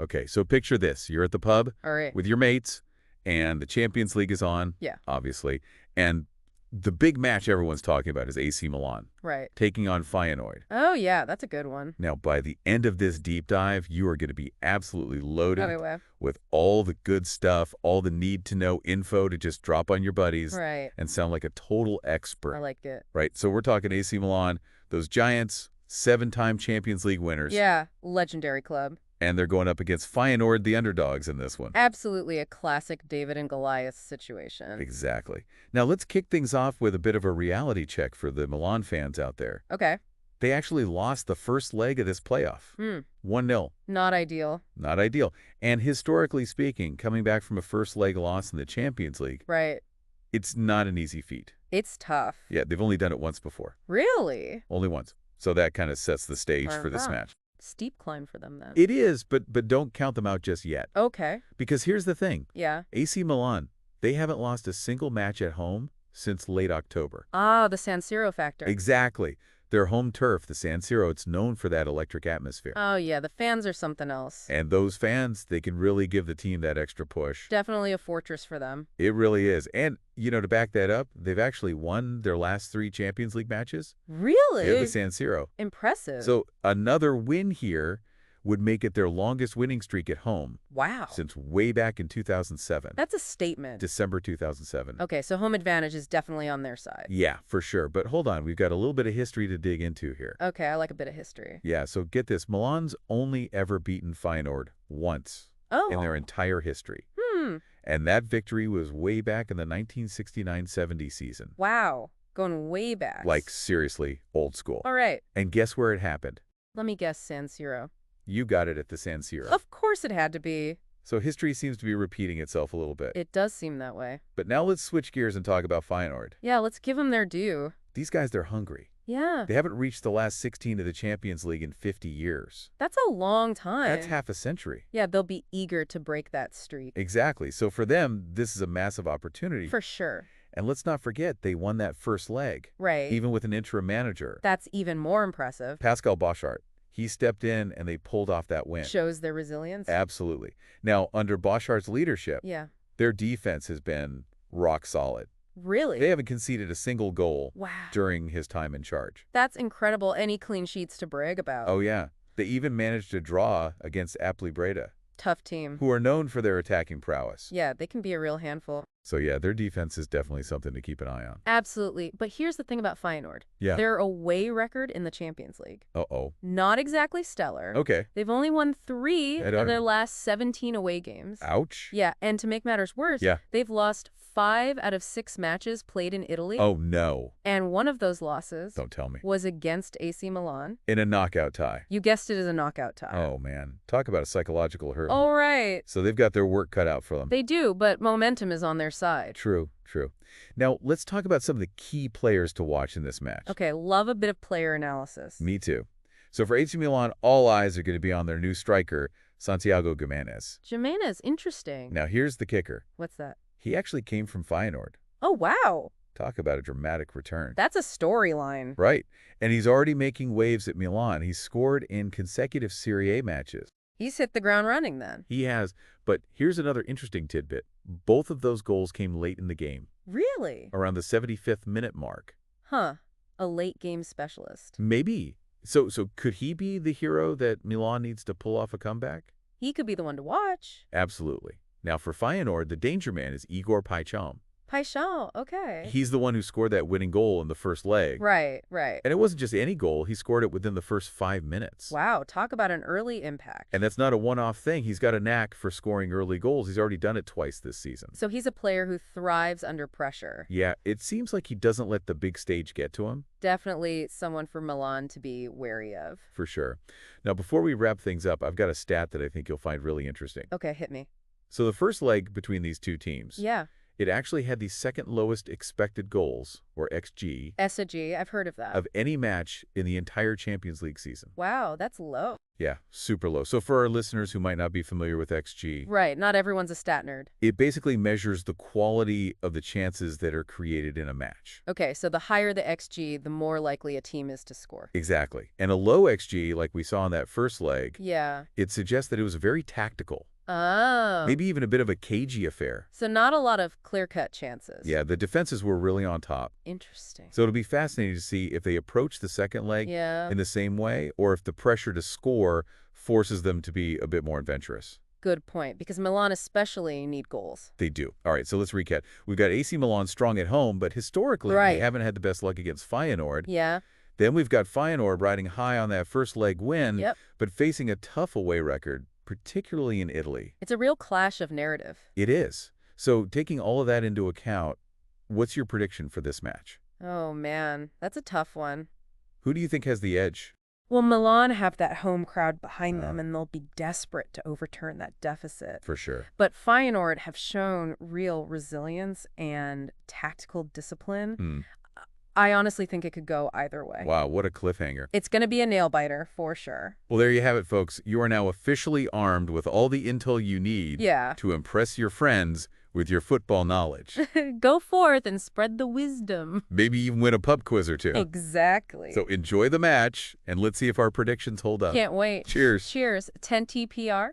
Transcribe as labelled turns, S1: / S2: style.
S1: Okay, so picture this. You're at the pub
S2: All right.
S1: with your mates, and the Champions League is on,
S2: Yeah.
S1: obviously. And the big match everyone's talking about is AC Milan
S2: Right.
S1: taking on Feyenoord.
S2: Oh, yeah, that's a good one.
S1: Now, by the end of this deep dive, you are going to be absolutely loaded
S2: Anyway.
S1: with all the good stuff, all the need-to-know info to just drop on your buddies
S2: Right.
S1: and sound like a total expert.
S2: I like it.
S1: Right? So we're talking AC Milan, those giants, 7-time Champions League winners.
S2: Yeah, legendary club.
S1: And they're going up against Feyenoord, the underdogs in this one.
S2: Absolutely a classic David and Goliath situation.
S1: Exactly. Now, let's kick things off with a bit of a reality check for the Milan fans out there.
S2: Okay.
S1: They actually lost the first leg of this playoff. 1-0.
S2: Not ideal.
S1: Not ideal. And historically speaking, coming back from a first leg loss in the Champions League,
S2: Right.
S1: it's not an easy feat.
S2: It's tough.
S1: Yeah, they've only done it once before.
S2: Really?
S1: Only once. So that kind of sets the stage for this match.
S2: Steep climb for them then.
S1: It is, but don't count them out just yet.
S2: Okay.
S1: Because here's the thing.
S2: Yeah.
S1: AC Milan, they haven't lost a single match at home since late October.
S2: Ah, the San Siro factor.
S1: Exactly. Their home turf, the San Siro, it's known for that electric atmosphere.
S2: Oh, yeah, the fans are something else.
S1: And those fans, they can really give the team that extra push.
S2: Definitely a fortress for them.
S1: It really is. And, you know, to back that up, they've actually won their last 3 Champions League matches.
S2: Really?
S1: At the San Siro.
S2: Impressive.
S1: So another win here would make it their longest winning streak at home.
S2: Wow.
S1: Since way back in 2007.
S2: That's a statement.
S1: December 2007.
S2: Okay, so home advantage is definitely on their side.
S1: Yeah, for sure. But hold on, we've got a little bit of history to dig into here.
S2: Okay, I like a bit of history.
S1: Yeah, so get this. Milan's only ever beaten Feyenoord once in their entire history. And that victory was way back in the 1969-70 season.
S2: Wow. Going way back.
S1: Like, seriously, old school.
S2: All right.
S1: And guess where it happened?
S2: Let me guess San Siro.
S1: You got it at the San Siro.
S2: Of course it had to be.
S1: So history seems to be repeating itself a little bit.
S2: It does seem that way.
S1: But now let's switch gears and talk about Feyenoord.
S2: Yeah, let's give them their due.
S1: These guys, they're hungry.
S2: Yeah.
S1: They haven't reached the last 16 of the Champions League in 50 years.
S2: That's a long time.
S1: That's half a century.
S2: Yeah, they'll be eager to break that streak.
S1: Exactly. So for them, this is a massive opportunity.
S2: For sure.
S1: And let's not forget, they won that first leg.
S2: Right.
S1: Even with an interim manager.
S2: That's even more impressive.
S1: Pascal Boschart. He stepped in and they pulled off that win.
S2: Shows their resilience.
S1: Absolutely. Now, under Boschart's leadership, their defense has been rock solid.
S2: Really?
S1: They haven't conceded a single goal
S2: Wow.
S1: during his time in charge.
S2: That's incredible. Any clean sheets to brag about.
S1: Oh, yeah. They even managed to draw against Apple Breda,
S2: Tough team.
S1: who are known for their attacking prowess.
S2: Yeah, they can be a real handful.
S1: So, yeah, their defense is definitely something to keep an eye on.
S2: Absolutely. But here's the thing about Feyenoord.
S1: Yeah.
S2: Their away record in the Champions League.
S1: Uh-oh.
S2: Not exactly stellar.
S1: Okay.
S2: They've only won 3
S1: Head
S2: of
S1: on.
S2: their last 17 away games.
S1: Ouch.
S2: Yeah, and to make matters worse, they've lost 5 out of 6 matches played in Italy.
S1: Oh, no.
S2: And one of those losses
S1: Don't tell me.
S2: was against AC Milan.
S1: In a knockout tie.
S2: You guessed it as a knockout tie.
S1: Oh, man. Talk about a psychological hurdle.
S2: All right.
S1: So they've got their work cut out for them.
S2: They do, but momentum is on their side.
S1: True, true. Now, let's talk about some of the key players to watch in this match.
S2: Okay, love a bit of player analysis.
S1: Me too. So for AC Milan, all eyes are going to be on their new striker, Santiago Giménez.
S2: Giménez, interesting.
S1: Now, here's the kicker.
S2: What's that?
S1: He actually came from Feyenoord.
S2: Oh, wow.
S1: Talk about a dramatic return.
S2: That's a storyline.
S1: Right. And he's already making waves at Milan. He's scored in consecutive Serie A matches.
S2: He's hit the ground running then.
S1: He has. But here's another interesting tidbit. Both of those goals came late in the game.
S2: Really?
S1: Around the 75th minute mark.
S2: Huh. A late game specialist.
S1: Maybe. So could he be the hero that Milan needs to pull off a comeback?
S2: He could be the one to watch.
S1: Absolutely. Now for Feyenoord, the danger man is Igor Paixão.
S2: Paixão, okay.
S1: He's the one who scored that winning goal in the first leg.
S2: Right, right.
S1: And it wasn't just any goal. He scored it within the first 5 minutes.
S2: Wow, talk about an early impact.
S1: And that's not a one-off thing. He's got a knack for scoring early goals. He's already done it twice this season.
S2: So he's a player who thrives under pressure.
S1: Yeah, it seems like he doesn't let the big stage get to him.
S2: Definitely someone for Milan to be wary of.
S1: For sure. Now, before we wrap things up, I've got a stat that I think you'll find really interesting.
S2: Okay, hit me.
S1: So the first leg between these two teams, It actually had the second lowest expected goals, or XG,
S2: SG, I've heard of that.
S1: of any match in the entire Champions League season.
S2: Wow, that's low.
S1: Yeah, super low. So for our listeners who might not be familiar with XG,
S2: right, not everyone's a stat nerd.
S1: It basically measures the quality of the chances that are created in a match.
S2: Okay, so the higher the XG, the more likely a team is to score.
S1: Exactly. And a low XG, like we saw in that first leg,
S2: yeah,
S1: it suggests that it was very tactical.
S2: Oh.
S1: Maybe even a bit of a cagey affair.
S2: So not a lot of clear-cut chances.
S1: Yeah, the defenses were really on top.
S2: Interesting.
S1: So it'll be fascinating to see if they approach the second leg in the same way, or if the pressure to score forces them to be a bit more adventurous.
S2: Good point, because Milan especially need goals.
S1: They do. All right, so let's recap. We've got AC Milan strong at home, but historically they haven't had the best luck against Feyenoord.
S2: Yeah.
S1: Then we've got Feyenoord riding high on that first leg win, but facing a tough away record, particularly in Italy.
S2: It's a real clash of narrative.
S1: It is. So taking all of that into account, what's your prediction for this match?
S2: Oh, man, that's a tough one.
S1: Who do you think has the edge?
S2: Well, Milan have that home crowd behind them, and they'll be desperate to overturn that deficit.
S1: For sure.
S2: But Feyenoord have shown real resilience and tactical discipline. I honestly think it could go either way.
S1: Wow, what a cliffhanger.
S2: It's going to be a nail-biter, for sure.
S1: Well, there you have it, folks. You are now officially armed with all the intel you need to impress your friends with your football knowledge.
S2: Go forth and spread the wisdom.
S1: Maybe even win a pub quiz or two.
S2: Exactly.
S1: So enjoy the match, and let's see if our predictions hold up.
S2: Can't wait.
S1: Cheers.
S2: Cheers. 10 TPR.